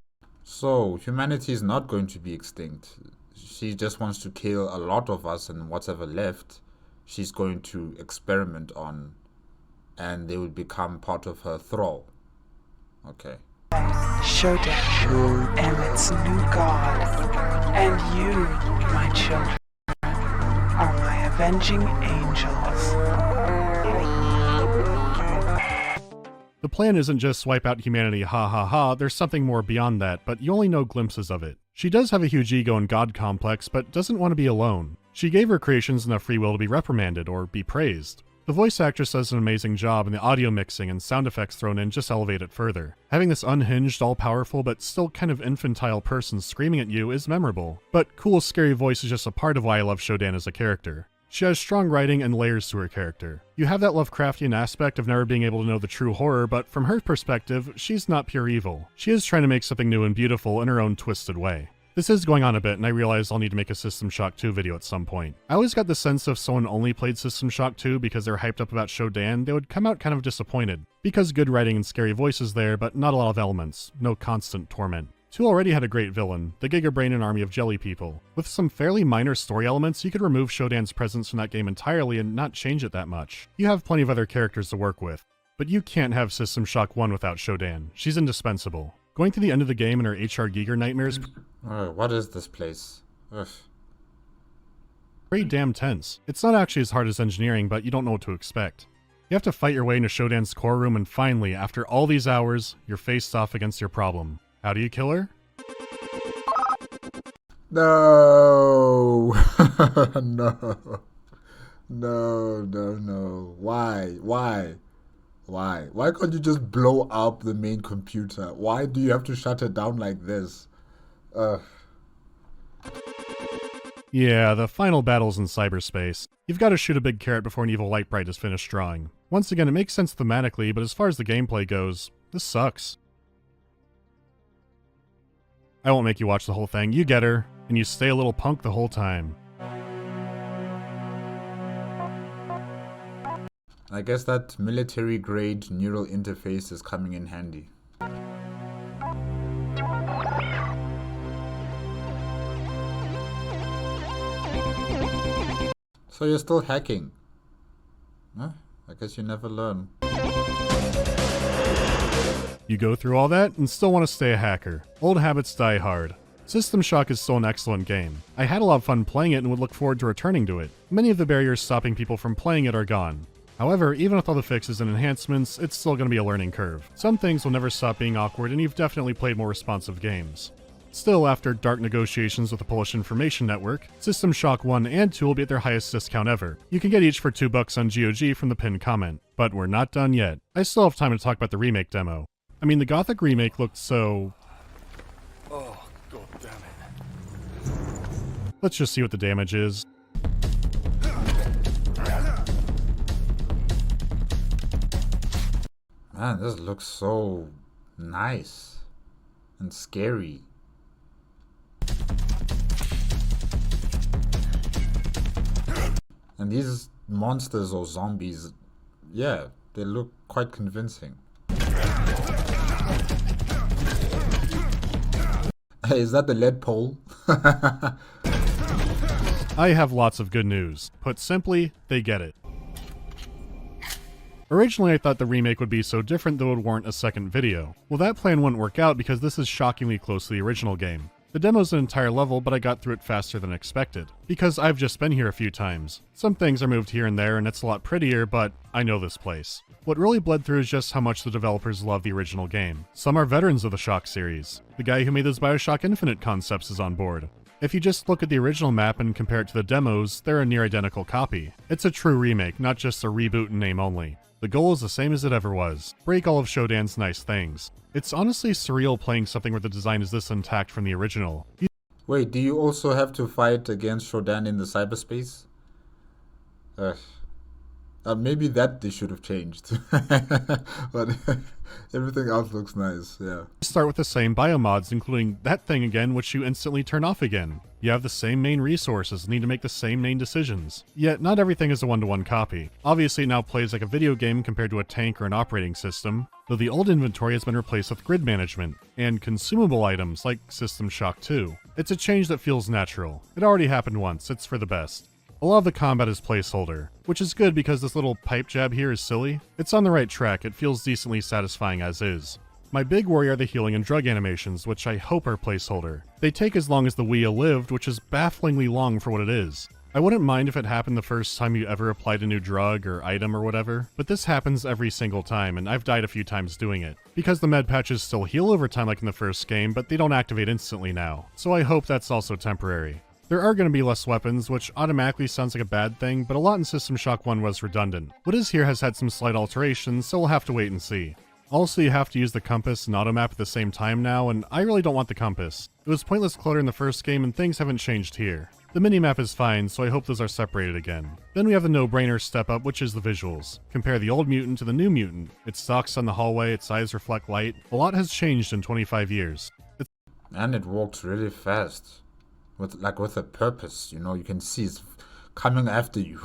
So, humanity is not going to be extinct. She just wants to kill a lot of us, and whatever left, she's going to experiment on, and they will become part of her thrall. Okay. Shodan and its new god, and you, my children, are my avenging angels. The plan isn't just wipe out humanity, ha ha ha, there's something more beyond that, but you only know glimpses of it. She does have a huge ego and god complex, but doesn't want to be alone. She gave her creations enough free will to be reprimanded or be praised. The voice actress does an amazing job, and the audio mixing and sound effects thrown in just elevate it further. Having this unhinged, all-powerful, but still kind of infantile person screaming at you is memorable. But cool, scary voice is just a part of why I love Shodan as a character. She has strong writing and layers to her character. You have that Lovecraftian aspect of never being able to know the true horror, but from her perspective, she's not pure evil. She is trying to make something new and beautiful in her own twisted way. This is going on a bit, and I realize I'll need to make a System Shock 2 video at some point. I always got the sense if someone only played System Shock 2 because they're hyped up about Shodan, they would come out kind of disappointed. Because good writing and scary voices there, but not a lot of elements. No constant torment. 2 already had a great villain, the Gigabrain and army of jelly people. With some fairly minor story elements, you could remove Shodan's presence from that game entirely and not change it that much. You have plenty of other characters to work with. But you can't have System Shock 1 without Shodan. She's indispensable. Going to the end of the game and her HR Giger nightmares... What is this place? Ugh. Pretty damn tense. It's not actually as hard as engineering, but you don't know what to expect. You have to fight your way into Shodan's core room, and finally, after all these hours, you're faced off against your problem. How do you kill her? No! No. No. Why? Why can't you just blow up the main computer? Why do you have to shut it down like this? Yeah, the final battle's in cyberspace. You've got to shoot a big carrot before an evil light bright is finished drawing. Once again, it makes sense thematically, but as far as the gameplay goes, this sucks. I won't make you watch the whole thing. You get her, and you stay a little punk the whole time. I guess that military-grade neural interface is coming in handy. So you're still hacking? Huh? I guess you never learn. You go through all that and still want to stay a hacker. Old habits die hard. System Shock is still an excellent game. I had a lot of fun playing it and would look forward to returning to it. Many of the barriers stopping people from playing it are gone. However, even with all the fixes and enhancements, it's still going to be a learning curve. Some things will never stop being awkward, and you've definitely played more responsive games. Still, after dark negotiations with the Polish Information Network, System Shock 1 and 2 will be at their highest discount ever. You can get each for $2 on GOG from the pinned comment. But we're not done yet. I still have time to talk about the remake demo. I mean, the Gothic remake looked so... Oh, god damn it. Let's just see what the damage is. Man, this looks so nice and scary. And these monsters or zombies, yeah, they look quite convincing. Hey, is that the lead pole? I have lots of good news. Put simply, they get it. Originally, I thought the remake would be so different that it would warrant a second video. Well, that plan wouldn't work out because this is shockingly close to the original game. The demo's an entire level, but I got through it faster than expected. Because I've just been here a few times. Some things are moved here and there, and it's a lot prettier, but I know this place. What really bled through is just how much the developers love the original game. Some are veterans of the Shock series. The guy who made those Bioshock Infinite concepts is on board. If you just look at the original map and compare it to the demos, they're a near identical copy. It's a true remake, not just a reboot in name only. The goal is the same as it ever was. Break all of Shodan's nice things. It's honestly surreal playing something where the design is this intact from the original. Wait, do you also have to fight against Shodan in the cyberspace? Uh, maybe that they should have changed. But everything else looks nice, yeah. Start with the same biomods, including that thing again, which you instantly turn off again. You have the same main resources and need to make the same main decisions. Yet, not everything is a one-to-one copy. Obviously, it now plays like a video game compared to a tank or an operating system, though the old inventory has been replaced with grid management, and consumable items like System Shock 2. It's a change that feels natural. It already happened once, it's for the best. A lot of the combat is placeholder, which is good because this little pipe jab here is silly. It's on the right track, it feels decently satisfying as is. My big worry are the healing and drug animations, which I hope are placeholder. They take as long as the Wii lived, which is bafflingly long for what it is. I wouldn't mind if it happened the first time you ever applied a new drug or item or whatever, but this happens every single time, and I've died a few times doing it. Because the med patches still heal over time like in the first game, but they don't activate instantly now, so I hope that's also temporary. There are going to be less weapons, which automatically sounds like a bad thing, but a lot in System Shock 1 was redundant. What is here has had some slight alterations, so we'll have to wait and see. Also, you have to use the compass and automap at the same time now, and I really don't want the compass. It was pointless clutter in the first game, and things haven't changed here. The minimap is fine, so I hope those are separated again. Then we have the no-brainer step up, which is the visuals. Compare the old mutant to the new mutant. It stalks on the hallway, its eyes reflect light. A lot has changed in 25 years. And it walks really fast. With a purpose, you know, you can see it's coming after you.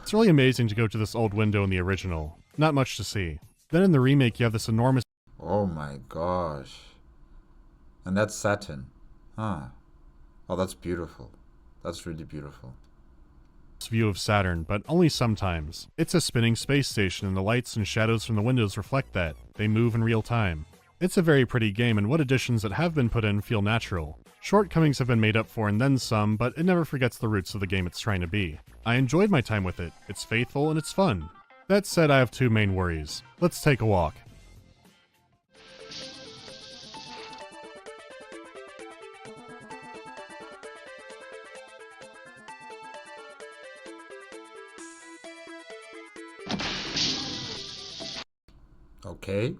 It's really amazing to go to this old window in the original. Not much to see. Then in the remake you have this enormous Oh my gosh. And that's Saturn. Huh. Oh, that's beautiful. That's really beautiful. view of Saturn, but only sometimes. It's a spinning space station and the lights and shadows from the windows reflect that. They move in real time. It's a very pretty game, and what additions that have been put in feel natural. Shortcomings have been made up for and then some, but it never forgets the roots of the game it's trying to be. I enjoyed my time with it. It's faithful and it's fun. That said, I have two main worries. Let's take a walk. Okay.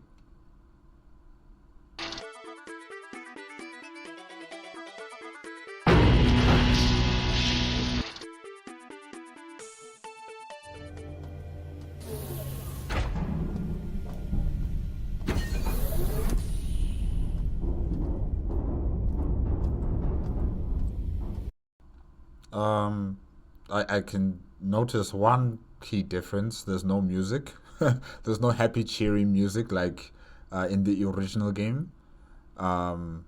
I can notice one key difference. There's no music. There's no happy, cheery music like in the original game. Okay,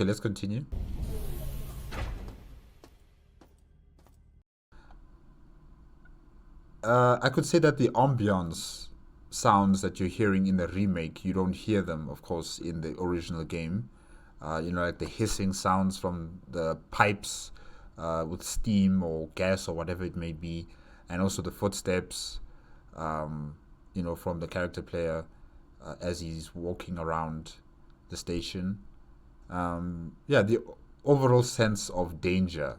let's continue. I could say that the ambience sounds that you're hearing in the remake, you don't hear them, of course, in the original game. Like the hissing sounds from the pipes with steam or gas or whatever it may be, and also the footsteps, from the character player as he's walking around the station. The overall sense of danger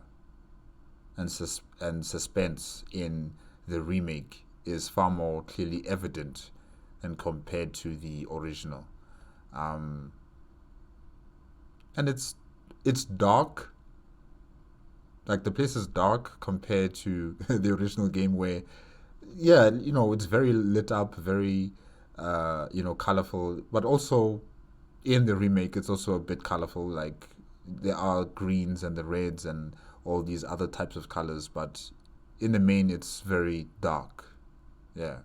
and suspense in the remake is far more clearly evident than compared to the original. And it's dark. Like, the place is dark compared to the original game where, it's very lit up, very, colorful. But also, in the remake, it's also a bit colorful. Like, there are greens and the reds and all these other types of colors. But in the main, it's very dark. Yeah.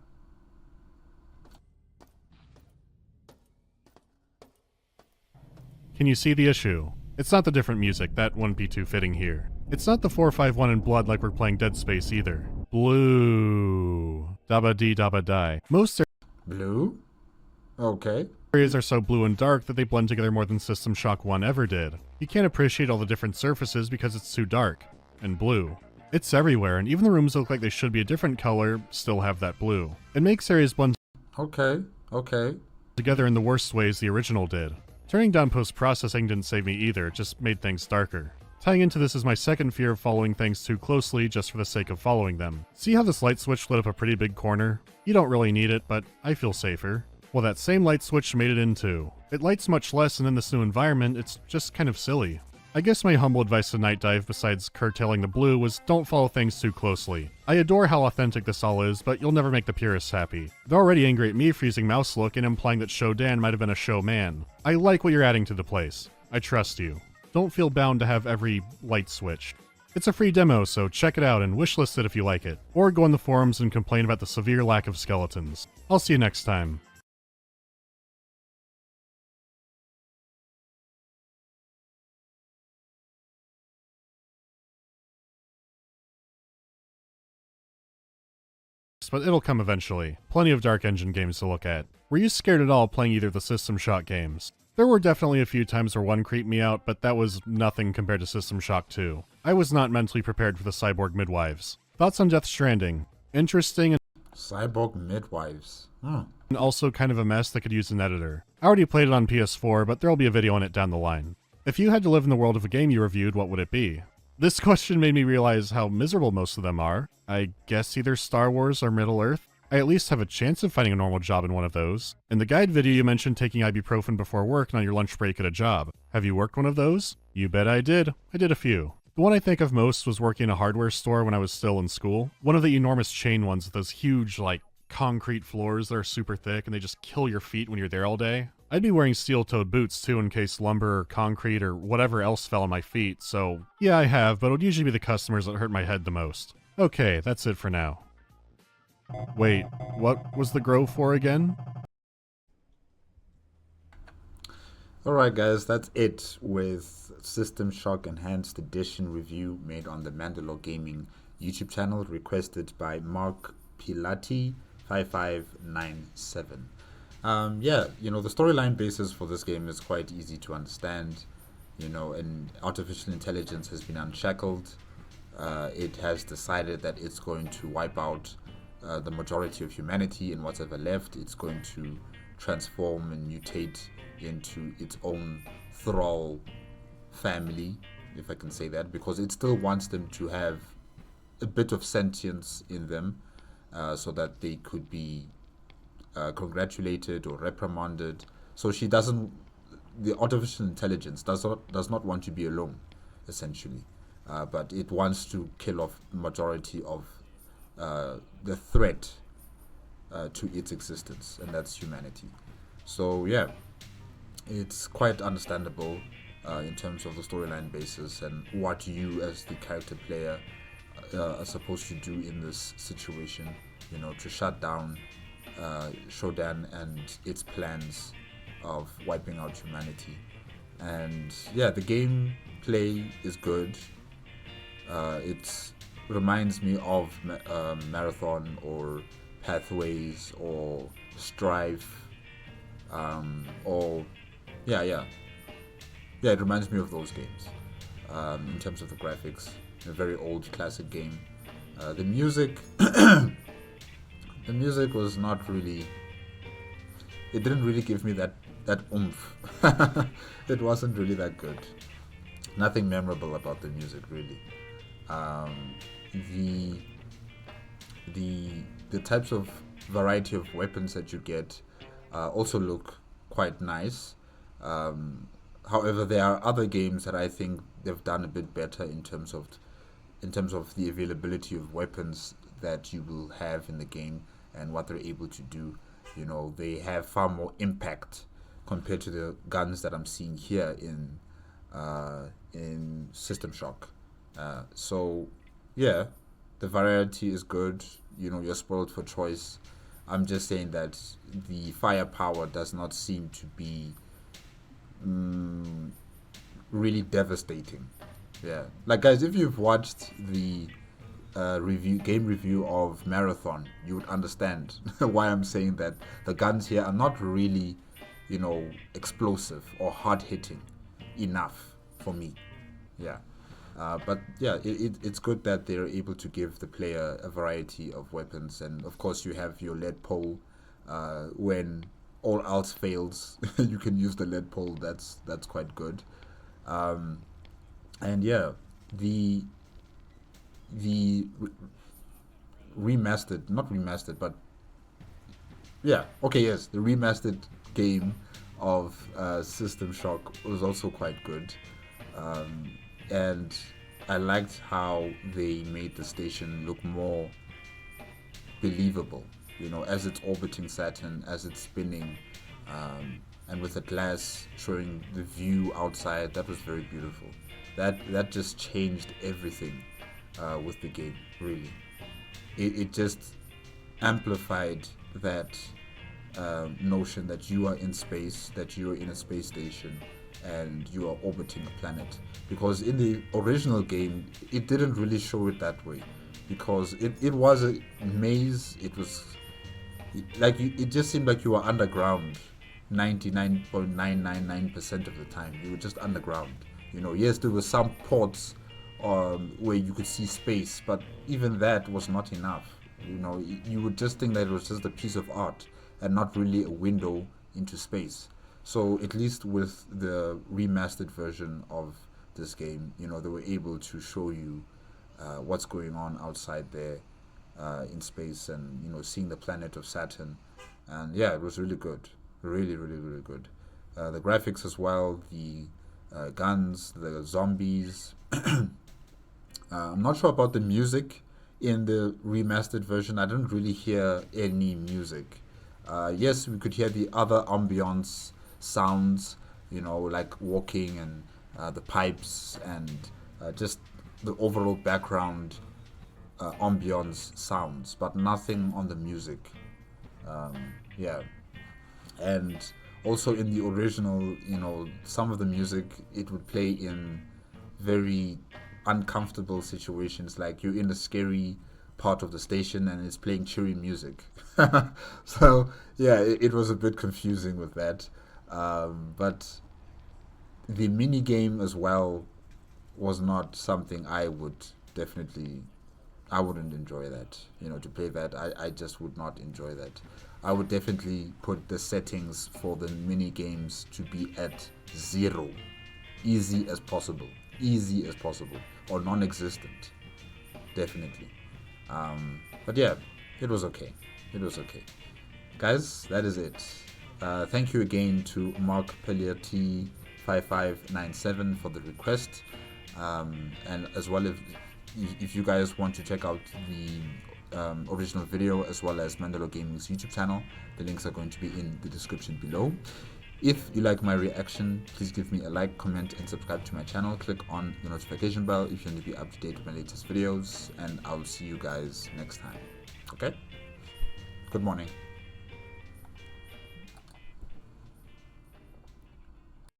Can you see the issue? It's not the different music, that wouldn't be too fitting here. It's not the 451 in Blood like we're playing Dead Space either. Blue. Dabba dee dabba die. Most Blue? Okay. areas are so blue and dark that they blend together more than System Shock 1 ever did. You can't appreciate all the different surfaces because it's too dark. And blue. It's everywhere, and even the rooms that look like they should be a different color still have that blue. It makes areas blend Okay. together in the worst ways the original did. Turning down post-processing didn't save me either, it just made things darker. Tying into this is my second fear of following things too closely just for the sake of following them. See how this light switch lit up a pretty big corner? You don't really need it, but I feel safer. Well, that same light switch made it in too. It lights much less, and in this new environment, it's just kind of silly. I guess my humble advice to Night Dive, besides curtailing the blue, was don't follow things too closely. I adore how authentic this all is, but you'll never make the purists happy. They're already angry at me for using mouse look and implying that Shodan might have been a show man. I like what you're adding to the place. I trust you. Don't feel bound to have every light switched. It's a free demo, so check it out and wishlist it if you like it. Or go on the forums and complain about the severe lack of skeletons. I'll see you next time. But it'll come eventually. Plenty of Dark Engine games to look at. Were you scared at all playing either the System Shock games? There were definitely a few times where one creeped me out, but that was nothing compared to System Shock 2. I was not mentally prepared for the cyborg midwives. Thoughts on Death Stranding? Interesting and Cyborg midwives. and also kind of a mess that could use an editor. I already played it on PS4, but there'll be a video on it down the line. If you had to live in the world of a game you reviewed, what would it be? This question made me realize how miserable most of them are. I guess either Star Wars or Middle-earth. I at least have a chance of finding a normal job in one of those. In the guide video you mentioned taking ibuprofen before work and on your lunch break at a job. Have you worked one of those? You bet I did. I did a few. The one I think of most was working in a hardware store when I was still in school. One of the enormous chain ones with those huge, concrete floors that are super thick and they just kill your feet when you're there all day. I'd be wearing steel-toed boots too in case lumber or concrete or whatever else fell on my feet, so yeah, I have, but it would usually be the customers that hurt my head the most. Okay, that's it for now. Wait, what was the grow for again? Alright guys, that's it with System Shock Enhanced Edition review made on the MandaloreGaming YouTube channel, requested by Mark Pilati 5597. Yeah, the storyline basis for this game is quite easy to understand. And artificial intelligence has been unshackled. It has decided that it's going to wipe out the majority of humanity, and whatever left, it's going to transform and mutate into its own thrall family, if I can say that, because it still wants them to have a bit of sentience in them, so that they could be congratulated or reprimanded. So the artificial intelligence does not want to be alone, essentially, but it wants to kill off the majority of the threat to its existence, and that's humanity. So yeah, it's quite understandable in terms of the storyline basis and what you as the character player are supposed to do in this situation, to shut down Shodan and its plans of wiping out humanity. And yeah, the gameplay is good. It reminds me of Marathon or Pathways or Strife, or it reminds me of those games in terms of the graphics. A very old classic game. The music the music was not really, it didn't really give me that oomph. It wasn't really that good. Nothing memorable about the music, really. The types of variety of weapons that you get also look quite nice. However, there are other games that I think they've done a bit better in terms of the availability of weapons that you will have in the game and what they're able to do. They have far more impact compared to the guns that I'm seeing here in System Shock. So yeah, the variety is good. You're spoiled for choice. I'm just saying that the firepower does not seem to be really devastating. Yeah, guys, if you've watched the game review of Marathon, you would understand why I'm saying that the guns here are not really, explosive or hard-hitting enough for me. Yeah. But yeah, it's good that they're able to give the player a variety of weapons, and of course you have your lead pole. When all else fails, you can use the lead pole. That's quite good. And yeah, the the remastered game of System Shock was also quite good. And I liked how they made the station look more believable, as it's orbiting Saturn, as it's spinning, and with the glass showing the view outside. That was very beautiful. That just changed everything with the game, really. It just amplified that notion that you are in space, that you are in a space station, and you are orbiting a planet. Because in the original game, it didn't really show it that way. Because it was a maze. It was like it just seemed like you were underground 99.999% of the time. You were just underground. Yes, there were some ports where you could see space, but even that was not enough. You would just think that it was just a piece of art and not really a window into space. So at least with the remastered version of this game, they were able to show you what's going on outside there in space, and seeing the planet of Saturn. And yeah, it was really good, really, really, really good. The graphics as well, the guns, the zombies. I'm not sure about the music in the remastered version. I didn't really hear any music. Yes, we could hear the other ambience sounds, like walking and the pipes and just the overall background ambience sounds, but nothing on the music. Yeah, and also in the original, some of the music, it would play in very uncomfortable situations, like you're in a scary part of the station and it's playing cheery music. So yeah, it was a bit confusing with that, but the mini game as well was not something I wouldn't enjoy that. To play that, I just would not enjoy that. I would definitely put the settings for the mini games to be at 0, easy as possible, or non-existent, definitely. But yeah, it was okay. Guys, that is it. Thank you again to Mark Pellier T5597 for the request, and as well, if you guys want to check out the original video as well as MandaloreGaming's YouTube channel, the links are going to be in the description below. If you like my reaction, please give me a like, comment, and subscribe to my channel. Click on the notification bell if you want to be up to date with my latest videos, and I'll see you guys next time. Okay? Good morning.